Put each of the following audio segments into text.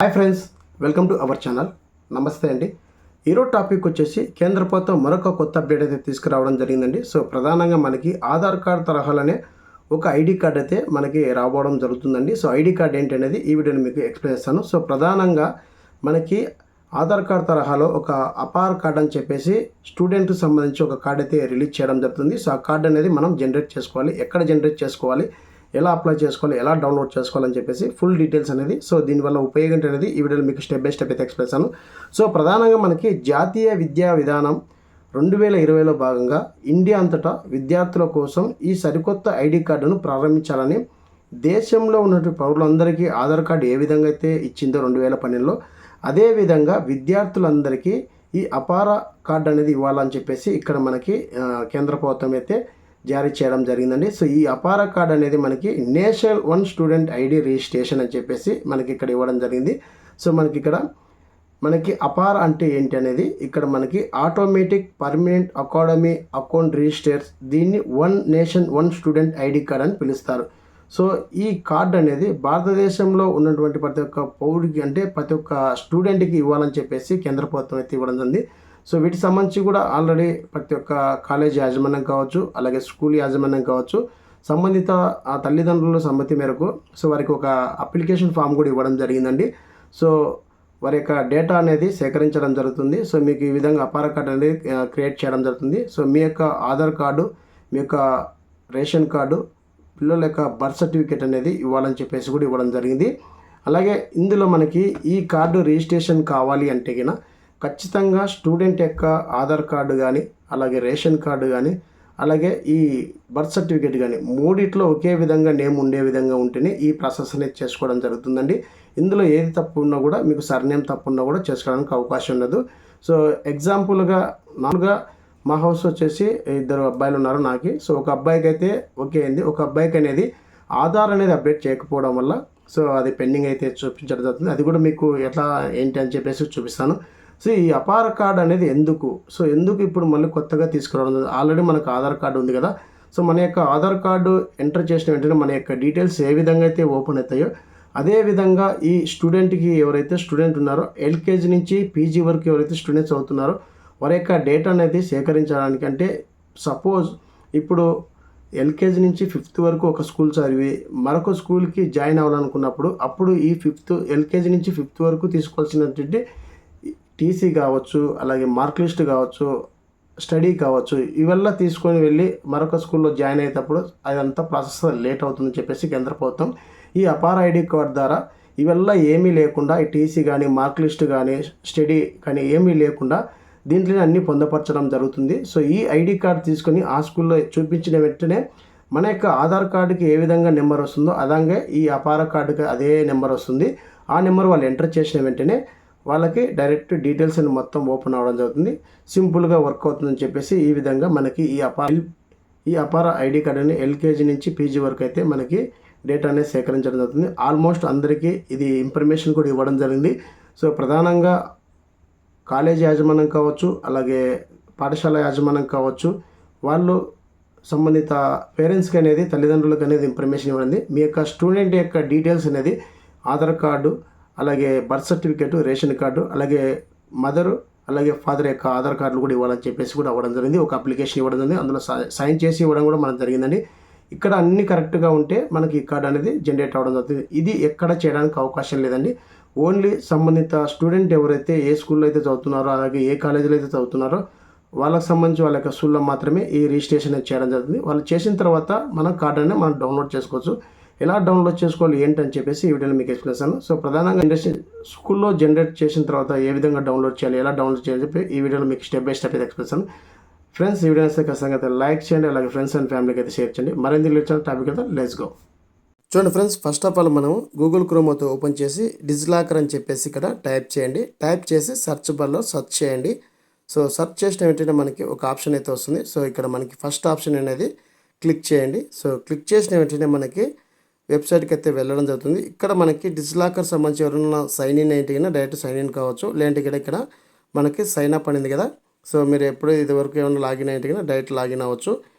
Hi friends, welcome to our channel. నమస్తే అండి. ఈరోజు టాపిక్ వచ్చేసి కేంద్ర ప్రభుత్వం మరొక కొత్త అప్డేట్ అయితే తీసుకురావడం జరిగిందండి. సో ప్రధానంగా మనకి ఆధార్ కార్డ్ తరహాలోనే ఒక ఐడి కార్డ్ అయితే మనకి రావడం జరుగుతుందండి. సో ఐడి కార్డ్ ఏంటి అనేది ఈ వీడియోని మీకు ఎక్స్ప్లెయిన్ చేస్తాను. సో ప్రధానంగా మనకి ఆధార్ కార్డ్ తరహాలో ఒక అపార్ కార్డ్ అని చెప్పేసి స్టూడెంట్కి సంబంధించి ఒక కార్డ్ అయితే రిలీజ్ చేయడం జరుగుతుంది. సో ఆ కార్డ్ అనేది మనం జనరేట్ చేసుకోవాలి, ఎక్కడ జనరేట్ చేసుకోవాలి, ఎలా అప్లై చేసుకోవాలి, ఎలా డౌన్లోడ్ చేసుకోవాలని చెప్పేసి ఫుల్ డీటెయిల్స్ అనేది, సో దీనివల్ల ఉపయోగం అనేది ఈ వీడియోలో మీకు స్టెప్ బై స్టెప్ అయితే ఎక్స్ప్లెయిన్ చేస్తాను. సో ప్రధానంగా మనకి జాతీయ విద్యా విధానం 2020లో భాగంగా ఇండియా అంతటా విద్యార్థుల కోసం ఈ సరికొత్త ఐడి కార్డును ప్రారంభించాలని దేశంలో ఉన్నటువంటి పౌరులందరికీ ఆధార్ కార్డు ఏ విధంగా అయితే ఇచ్చిందో 2012లో అదేవిధంగా విద్యార్థులందరికీ ఈ అపార కార్డు అనేది ఇవ్వాలని చెప్పేసి ఇక్కడ మనకి కేంద్ర ప్రభుత్వం అయితే జారీ చేయడం జరిగిందండి. సో ఈ అపార కార్డ్ అనేది మనకి national one student ID registration అని చెప్పేసి మనకి ఇక్కడ ఇవ్వడం జరిగింది. సో మనకి అపార అంటే ఏంటి అనేది ఇక్కడ మనకి automatic permanent academy account registers, దీన్ని one nation one student ID card అని పిలుస్తారు. సో ఈ కార్డ్ అనేది భారతదేశంలో ఉన్నటువంటి ప్రతి ఒక్క పౌరుడికి అంటే ప్రతి ఒక్క స్టూడెంట్కి ఇవ్వాలని చెప్పేసి కేంద్ర ప్రభుత్వం అయితే ఇవ్వడం జరిగింది. సో వీటికి సంబంధించి కూడా ఆల్రెడీ ప్రతి ఒక్క కాలేజ్ యాజమాన్యం కావచ్చు, అలాగే స్కూల్ యాజమాన్యం కావచ్చు, సంబంధిత ఆ తల్లిదండ్రుల సమ్మతి మేరకు సో వారికి ఒక అప్లికేషన్ ఫామ్ కూడా ఇవ్వడం జరిగిందండి. సో వారి యొక్క డేటా అనేది సేకరించడం జరుగుతుంది. సో మీకు ఈ విధంగా అపార కార్డు అనేది క్రియేట్ చేయడం జరుగుతుంది. సో మీ యొక్క ఆధార్ కార్డు, మీ యొక్క రేషన్ కార్డు, పిల్లల యొక్క బర్త్ సర్టిఫికేట్ అనేది ఇవ్వాలని చెప్పేసి కూడా ఇవ్వడం జరిగింది. అలాగే ఇందులో మనకి ఈ కార్డు రిజిస్ట్రేషన్ కావాలి అంటే కినా ఖచ్చితంగా స్టూడెంట్ యొక్క ఆధార్ కార్డు కానీ, అలాగే రేషన్ కార్డు కానీ, అలాగే ఈ బర్త్ సర్టిఫికేట్ కానీ మూడిట్లో ఒకే విధంగా నేమ్ ఉండే విధంగా ఉంటేనే ఈ ప్రాసెస్ అనేది చేసుకోవడం జరుగుతుందండి. ఇందులో ఏది తప్పు ఉన్నా కూడా మీకు సర్నేమ్ తప్పు ఉన్నా కూడా చేసుకోవడానికి అవకాశం ఉండదు. సో ఎగ్జాంపుల్గా నాలుగుగా మా హౌస్ వచ్చేసి 2 అబ్బాయిలు ఉన్నారు నాకు. సో ఒక అబ్బాయికి అయితే ఓకే అయింది, ఒక అబ్బాయికి అనేది ఆధార్ అనేది అప్డేట్ చేయకపోవడం వల్ల సో అది పెండింగ్ అయితే చూపించడం జరుగుతుంది. అది కూడా మీకు ఎట్లా ఏంటి అని చెప్పేసి చూపిస్తాను. సో ఈ అపార కార్డ్ అనేది ఎందుకు ఇప్పుడు మళ్ళీ కొత్తగా తీసుకురావడం, ఆల్రెడీ మనకు ఆధార్ కార్డు ఉంది కదా. సో మన యొక్క ఆధార్ కార్డు ఎంటర్ చేసిన వెంటనే మన యొక్క డీటెయిల్స్ ఏ విధంగా అయితే ఓపెన్ అవుతాయో అదేవిధంగా ఈ స్టూడెంట్కి ఎవరైతే స్టూడెంట్ ఉన్నారో ఎల్కేజీ నుంచి పీజీ వరకు ఎవరైతే స్టూడెంట్స్ అవుతున్నారో వారి యొక్క డేటా అనేది సేకరించడానికి, అంటే సపోజ్ ఇప్పుడు ఎల్కేజీ నుంచి 5th వరకు ఒక స్కూల్ చదివి మరొక స్కూల్కి జాయిన్ అవ్వాలనుకున్నప్పుడు అప్పుడు ఈ ఎల్కేజీ నుంచి 5th వరకు తీసుకోవాల్సినటువంటి టీసీ కావచ్చు, అలాగే మార్క్ లిస్ట్ కావచ్చు, స్టడీ కావచ్చు, ఇవన్నీ తీసుకొని వెళ్ళి మరొక స్కూల్లో జాయిన్ అయ్యేటప్పుడు అదంతా ప్రాసెస్ లేట్ అవుతుందని చెప్పేసి కేంద్ర ప్రభుత్వం ఈ అపార ఐడి కార్డ్ ద్వారా ఇవల్ల ఏమీ లేకుండా ఈ టీసీ కానీ మార్క్ లిస్ట్ కానీ స్టడీ కానీ ఏమీ లేకుండా దీంట్లోనే అన్నీ పొందపరచడం జరుగుతుంది. సో ఈ ఐడి కార్డ్ తీసుకొని ఆ స్కూల్లో చూపించిన వెంటనే మన యొక్క ఆధార్ కార్డుకి ఏ విధంగా నెంబర్ వస్తుందో అలాగే ఈ అపార కార్డుకి అదే నెంబర్ వస్తుంది. ఆ నెంబర్ వాళ్ళు ఎంటర్ చేసిన వెంటనే వాళ్ళకి డైరెక్ట్ డీటెయిల్స్ అని మొత్తం ఓపెన్ అవ్వడం జరుగుతుంది. సింపుల్గా వర్క్ అవుతుందని చెప్పేసి ఈ విధంగా మనకి ఈ అపార ఐడి కార్డ్ అని ఎల్కేజీ నుంచి పీజీ వరకు అయితే మనకి డేటా అనేది సేకరించడం జరుగుతుంది. ఆల్మోస్ట్ అందరికీ ఇది ఇన్ఫర్మేషన్ కూడా ఇవ్వడం జరిగింది. సో ప్రధానంగా కాలేజ్ యాజమాన్యం కావచ్చు, అలాగే పాఠశాల యాజమాన్యం కావచ్చు, వాళ్ళు సంబంధిత పేరెంట్స్కి అనేది తల్లిదండ్రులకు అనేది ఇన్ఫర్మేషన్ ఇవ్వండి. మీ యొక్క స్టూడెంట్ యొక్క డీటెయిల్స్ అనేది ఆధార్ కార్డు, అలాగే బర్త్ సర్టిఫికేట్, రేషన్ కార్డు, అలాగే మదరు అలాగే ఫాదర్ యొక్క ఆధార్ కార్డులు కూడా ఇవ్వాలని చెప్పేసి కూడా అవ్వడం జరిగింది. ఒక అప్లికేషన్ ఇవ్వడం జరిగింది, అందులో సైన్ చేసి ఇవ్వడం కూడా మనకు జరిగిందండి. ఇక్కడ అన్ని కరెక్ట్గా ఉంటే మనకి ఈ కార్డు అనేది జనరేట్ అవ్వడం జరుగుతుంది. ఇది ఎక్కడ చేయడానికి అవకాశం లేదండి. ఓన్లీ సంబంధిత స్టూడెంట్ ఎవరైతే ఏ స్కూల్లో అయితే చదువుతున్నారో, అలాగే ఏ కాలేజీలో అయితే చదువుతున్నారో వాళ్ళకి సంబంధించి వాళ్ళ యొక్క స్కూల్లో మాత్రమే ఈ రిజిస్ట్రేషన్ చేయడం జరుగుతుంది. వాళ్ళు చేసిన తర్వాత మనం కార్డు అనేది మనం డౌన్లోడ్ చేసుకోవచ్చు. ఎలా డౌన్లోడ్ చేసుకోవాలి ఏంటని చెప్పేసి ఈ వీడియోలో మీకు ఎక్స్ప్లెయిన్ చేస్తాను. సో ప్రధానంగా స్కూల్లో జనరేట్ చేసిన తర్వాత ఏ విధంగా డౌన్లోడ్ చేయాలి, ఎలా డౌన్లోడ్ చేయాలని చెప్పి ఈ వీడియోలో మీకు స్టెప్ బై స్టెప్ అయితే ఎక్స్ప్లెయిన్ చేస్తాను. ఫ్రెండ్స్ ఈ వీడియో అయితే ఖచ్చితంగా అయితే లైక్ చేయండి, అలాగే ఫ్రెండ్స్ అండ్ ఫ్యామిలీకి అయితే షేర్ చేయండి. మరింత రిలేటెడ్ టాపిక్ అయితే లెట్స్ గో. చూడండి ఫ్రెండ్స్, ఫస్ట్ ఆఫ్ ఆల్ మనం గూగుల్ క్రోమ్ అయితే ఓపెన్ చేసి డిజిలాకర్ అని చెప్పేసి ఇక్కడ టైప్ చేయండి. టైప్ చేసి సెర్చ్ బార్లో సెర్చ్ చేయండి. సో సెర్చ్ చేసిన వెంటనే మనకి ఒక ఆప్షన్ అయితే వస్తుంది. సో ఇక్కడ మనకి ఫస్ట్ ఆప్షన్ అనేది క్లిక్ చేయండి. సో క్లిక్ చేసిన వెంటనే మనకి వెబ్సైట్కి అయితే వెళ్ళడం జరుగుతుంది. ఇక్కడ మనకి డిజిలాకర్ సంబంధించి ఎవరైనా సైన్ ఇన్ అయితే కన్నా డైరెక్ట్ సైన్ ఇన్ కావచ్చు, లేదంటే ఇక్కడ మనకి సైన్ అప్ అనేది కదా. సో మీరు ఎప్పుడు ఇదివరకు ఏమైనా లాగిన్ అయితే కన్నా డైరెక్ట్ లాగిన్ అవ్వచ్చు.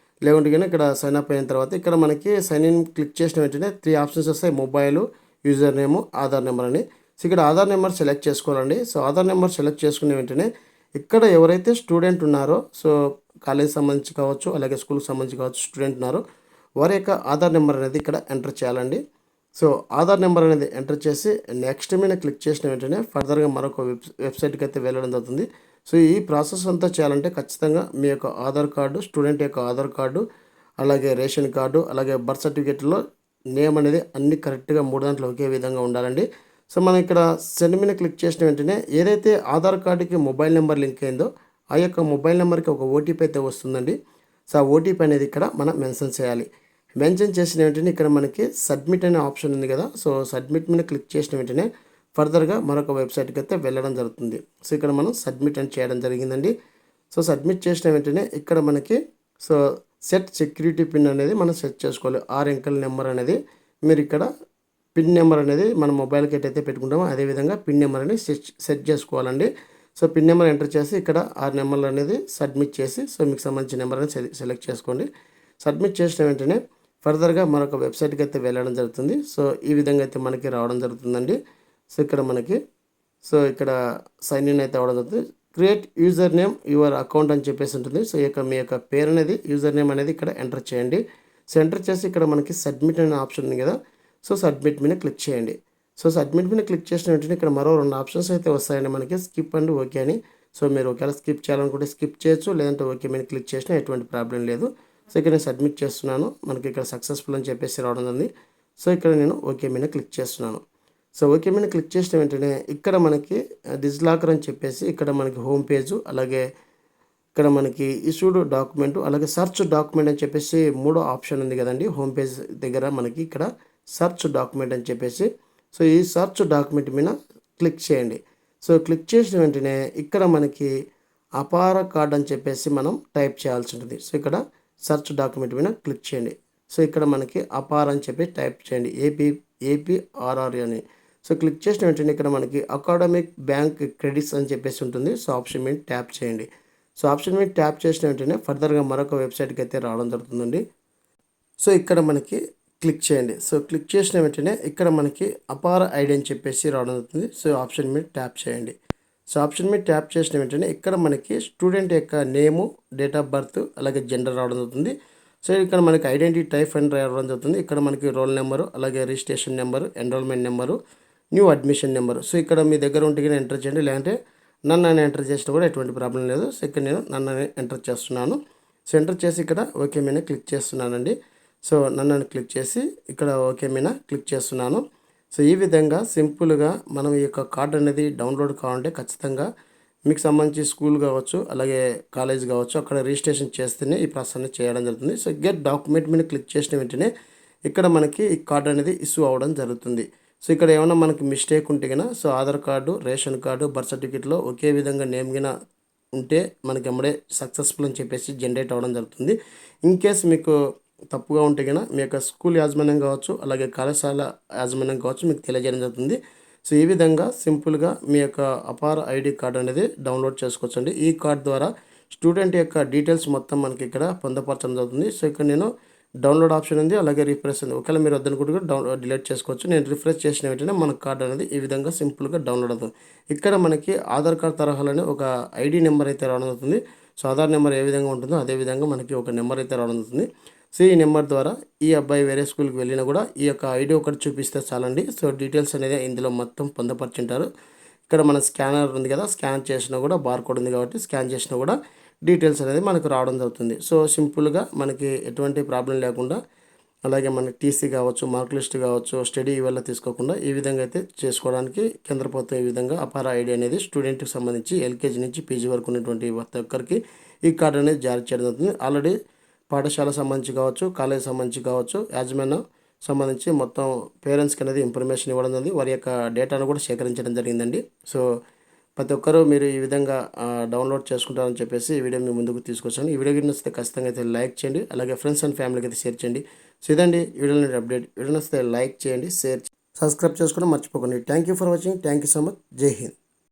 లేకుంటే కానీ ఇక్కడ సైన్ అప్ అయిన తర్వాత ఇక్కడ మనకి సైన్ ఇన్ క్లిక్ చేసిన వెంటనే 3 ఆప్షన్స్ వస్తాయి: mobile, user name, Aadhaar number అని. సో ఇక్కడ ఆధార్ నెంబర్ సెలెక్ట్ చేసుకోవాలండి. సో ఆధార్ నెంబర్ సెలెక్ట్ చేసుకునే వెంటనే ఇక్కడ ఎవరైతే స్టూడెంట్ ఉన్నారో, సో కాలేజ్ సంబంధించి కావచ్చు, అలాగే స్కూల్కి సంబంధించి కావచ్చు, స్టూడెంట్ ఉన్నారో వారి యొక్క ఆధార్ నెంబర్ అనేది ఇక్కడ ఎంటర్ చేయాలండి. సో ఆధార్ నెంబర్ అనేది ఎంటర్ చేసి నెక్స్ట్ మీద క్లిక్ చేసిన వెంటనే ఫర్దర్గా మరొక వెబ్సైట్కి అయితే వెళ్ళడం జరుగుతుంది. సో ఈ ప్రాసెస్ అంతా చేయాలంటే ఖచ్చితంగా మీ యొక్క ఆధార్ కార్డు, స్టూడెంట్ యొక్క ఆధార్ కార్డు, అలాగే రేషన్ కార్డు, అలాగే బర్త్ సర్టిఫికేట్లో నేమ్ అనేది అన్ని కరెక్ట్గా 3 దాంట్లో ఒకే విధంగా ఉండాలండి. సో మనం ఇక్కడ సెండ్ మీద క్లిక్ చేసిన వెంటనే ఏదైతే ఆధార్ కార్డుకి మొబైల్ నెంబర్ లింక్ అయిందో ఆ యొక్క మొబైల్ నెంబర్కి ఒక ఓటీపీ అయితే వస్తుందండి. సో ఆ ఓటీపీ అనేది ఇక్కడ మనం మెన్షన్ చేయాలి. మెన్షన్ చేసిన వెంటనే ఇక్కడ మనకి సబ్మిట్ అనే ఆప్షన్ ఉంది కదా, సో సబ్మిట్ మీద క్లిక్ చేసిన వెంటనే ఫర్దర్గా మరొక వెబ్సైట్కి అయితే వెళ్ళడం జరుగుతుంది. సో ఇక్కడ మనం సబ్మిట్ అని చేయడం జరిగిందండి. సో సబ్మిట్ చేసిన వెంటనే ఇక్కడ మనకి సో సెట్ సెక్యూరిటీ పిన్ అనేది మనం సెట్ చేసుకోవాలి. 6 అంకెల నెంబర్ అనేది మీరు ఇక్కడ పిన్ నెంబర్ అనేది మన మొబైల్కి ఎట్టయితే పెట్టుకుంటామో అదేవిధంగా పిన్ నెంబర్ అనేది సెట్ చేసుకోవాలండి. సో పిన్ నెంబర్ ఎంటర్ చేసి ఇక్కడ 6 నెంబర్లు అనేది సబ్మిట్ చేసి సో మీకు సంబంధించిన నెంబర్ అనేది సెలెక్ట్ చేసుకోండి. సబ్మిట్ చేసిన వెంటనే ఫర్దర్గా మరొక వెబ్సైట్కి అయితే వెళ్ళడం జరుగుతుంది. సో ఈ విధంగా అయితే మనకి రావడం జరుగుతుందండి. సో ఇక్కడ మనకి సో ఇక్కడ సైన్ ఇన్ అయితే అవ్వడం జరుగుతుంది. Create user name your account అని చెప్పేసి ఉంటుంది. సో మీ యొక్క పేరు అనేది యూజర్ నేమ్ అనేది ఇక్కడ ఎంటర్ చేయండి. సో ఎంటర్ చేసి ఇక్కడ మనకి సబ్మిట్ అనే ఆప్షన్ ఉంది కదా, సో సబ్మిట్ మీద క్లిక్ చేయండి. సో సబ్మిట్ మీద క్లిక్ చేసిన వెంటనే ఇక్కడ మరో 2 ఆప్షన్స్ అయితే వస్తాయండి మనకి, స్కిప్ అండ్ ఓకే అని. సో మీరు ఒకవేళ స్కిప్ చేయాలనుకుంటే స్కిప్ చేయొచ్చు, లేదంటే ఓకే మీద క్లిక్ చేసినా ఎటువంటి ప్రాబ్లం లేదు. సో ఇక్కడ నేను సబ్మిట్ చేస్తున్నాను. మనకి ఇక్కడ సక్సెస్ఫుల్ అని చెప్పేసి రావడం ఉంది. సో ఇక్కడ నేను ఓకే మీద క్లిక్ చేస్తున్నాను. సో ఓకే మీద క్లిక్ చేసిన వెంటనే ఇక్కడ మనకి డిజిలాకర్ అని చెప్పేసి ఇక్కడ మనకి హోమ్ పేజ్, అలాగే ఇక్కడ మనకి ఇష్యూడ్ డాక్యుమెంట్, అలాగే సర్చ్ డాక్యుమెంట్ అని చెప్పేసి 3వ ఆప్షన్ ఉంది కదండి. హోమ్ పేజ్ దగ్గర మనకి ఇక్కడ సర్చ్ డాక్యుమెంట్ అని చెప్పేసి సో ఈ సర్చ్ డాక్యుమెంట్ మీద క్లిక్ చేయండి. సో క్లిక్ చేసిన వెంటనే ఇక్కడ మనకి అపార కార్డ్ అని చెప్పేసి మనం టైప్ చేయాల్సి ఉంటుంది. సో ఇక్కడ సర్చ్ డాక్యుమెంట్ మీద క్లిక్ చేయండి. సో ఇక్కడ మనకి అపార్ అని చెప్పి టైప్ చేయండి, ఏపీఆర్ఆర్ అని. సో క్లిక్ చేసిన వెంటనే ఇక్కడ మనకి అకాడమిక్ బ్యాంక్ క్రెడిట్స్ అని చెప్పేసి ఉంటుంది. సో ఆప్షన్ మీద ట్యాప్ చేయండి. సో ఆప్షన్ మీద ట్యాప్ చేసిన వెంటనే ఫర్దర్గా మరొక వెబ్సైట్కి అయితే రావడం జరుగుతుందండి. సో ఇక్కడ మనకి క్లిక్ చేయండి. సో క్లిక్ చేసిన వెంటనే ఇక్కడ మనకి అపార ఐడి అని చెప్పేసి రావడం జరుగుతుంది. సో ఆప్షన్ మీద ట్యాప్ చేయండి. సో ఆప్షన్ మీద ట్యాప్ చేసిన వెంటనే ఇక్కడ మనకి స్టూడెంట్ యొక్క నేము, డేట్ ఆఫ్ బర్త్, అలాగే జెండర్ రావడం జరుగుతుంది. సో ఇక్కడ మనకి ఐడెంటిటీ టైప్ అని రావడం జరుగుతుంది. ఇక్కడ మనకి రోల్ నెంబరు, అలాగే registration number, enrolment number, new admission number. So ఇక్కడ మీ దగ్గర ఉంటే ఎంటర్ చేయండి, లేదంటే నన్ను అని ఎంటర్ చేసినా కూడా ఎటువంటి ప్రాబ్లం లేదు. సో ఇక్కడ నేను నన్ను ఎంటర్ చేస్తున్నాను. సో ఎంటర్ చేసి ఇక్కడ ఓకే మీద క్లిక్ చేస్తున్నానండి. సో నన్ను క్లిక్ చేసి ఇక్కడ ఓకే మీద క్లిక్ చేస్తున్నాను. సో ఈ విధంగా సింపుల్గా మనం ఈ యొక్క కార్డు అనేది డౌన్లోడ్ కావాలంటే ఖచ్చితంగా మీకు సంబంధించి స్కూల్ కావచ్చు, అలాగే కాలేజ్ కావచ్చు, అక్కడ రిజిస్ట్రేషన్ చేస్తేనే ఈ ప్రాసెస్ అనేది చేయడం జరుగుతుంది. సో గెట్ డాక్యుమెంట్ మీద క్లిక్ చేసిన వెంటనే ఇక్కడ మనకి ఈ కార్డు అనేది ఇష్యూ అవ్వడం జరుగుతుంది. సో ఇక్కడ ఏమైనా మనకి మిస్టేక్ ఉంటే కన్నా so Aadhaar card, ration card, birth సర్టిఫికేట్లో ఒకే విధంగా నేమ్ గిన ఉంటే మనకి ఎమ్మడే సక్సెస్ఫుల్ అని చెప్పేసి జనరేట్ అవ్వడం జరుగుతుంది. ఇన్ కేస్ మీకు తప్పుగా ఉంటే కన్నా మీ యొక్క స్కూల్ యాజమాన్యం కావచ్చు, అలాగే కళాశాల యాజమాన్యం కావచ్చు మీకు తెలియజేయడం జరుగుతుంది. సో ఈ విధంగా సింపుల్గా మీ యొక్క అపార ఐడి కార్డు అనేది డౌన్లోడ్ చేసుకోవచ్చండి. ఈ కార్డు ద్వారా స్టూడెంట్ యొక్క డీటెయిల్స్ మొత్తం మనకి ఇక్కడ పొందపరచడం జరుగుతుంది. సో ఇక్కడ నేను డౌన్లోడ్ ఆప్షన్ ఉంది, అలాగే రిఫ్రెష్ ఉంది. ఒకవేళ మీరు వద్దనుకుంటే డిలీట్ చేసుకోవచ్చు. నేను రిఫ్రెష్ చేసిన వెంటనే మన కార్డు అనేది ఈ విధంగా సింపుల్గా డౌన్లోడ్ అవుతుంది. ఇక్కడ మనకి ఆధార్ కార్డ్ తరహాలోనే ఒక ఐడి నెంబర్ అయితే రావడం అవుతుంది. సో ఆధార్ నెంబర్ ఏ విధంగా ఉంటుందో అదే విధంగా మనకి ఒక నెంబర్ అయితే రావడం అవుతుంది. సో ఈ నెంబర్ ద్వారా ఈ అబ్బాయి వేరే స్కూల్కి వెళ్ళినా కూడా ఈ యొక్క ఐడి ఒకటి చూపిస్తే చాలండి. సో డీటెయిల్స్ అనేది ఇందులో మొత్తం పొందపరిచింటారు. ఇక్కడ మన స్కానర్ ఉంది కదా, స్కాన్ చేసినా కూడా బార్ కోడ్ ఉంది కాబట్టి స్కాన్ చేసినా కూడా డీటెయిల్స్ అనేది మనకు రావడం జరుగుతుంది. సో సింపుల్గా మనకి ఎటువంటి ప్రాబ్లం లేకుండా, అలాగే మన టీసీ కావచ్చు, మార్క్ లిస్ట్ కావచ్చు, స్టడీ ఇవల్ల తీసుకోకుండా ఈ విధంగా అయితే చేసుకోవడానికి కేంద్ర ప్రభుత్వం ఈ విధంగా అపార ఐడి అనేది స్టూడెంట్కి సంబంధించి ఎల్కేజీ నుంచి పీజీ వరకు ఉన్నటువంటి ప్రతి ఒక్కరికి ఈ కార్డు అనేది జారీ చేయడం జరుగుతుంది. ఆల్రెడీ పాఠశాల సంబంధించి కావచ్చు, కాలేజ్ సంబంధించి కావచ్చు, యాజమాన్యం సంబంధించి మొత్తం పేరెంట్స్కి అనేది ఇన్ఫర్మేషన్ ఇవ్వడం జరిగింది. వారి యొక్క డేటాను కూడా సేకరించడం జరిగిందండి. సో ప్రతి ఒక్కరూ మీరు ఈ విధంగా డౌన్లోడ్ చేసుకుంటారని చెప్పేసి ఈ వీడియో మీ ముందుకు తీసుకొచ్చాను. ఈ వీడియో నచ్చితే ఖచ్చితంగా అయితే లైక్ చేయండి, అలాగే ఫ్రెండ్స్ అండ్ ఫ్యామిలీకి అయితే షేర్ చేయండి. సో ఇదండి వీడియోలో అప్డేట్. వీడియో నచ్చితే లైక్ చేయండి, షేర్, సబ్స్క్రైబ్ చేసుకోవడం మర్చిపోకండి. Thank you for watching. Thank you so much. జై హింద్.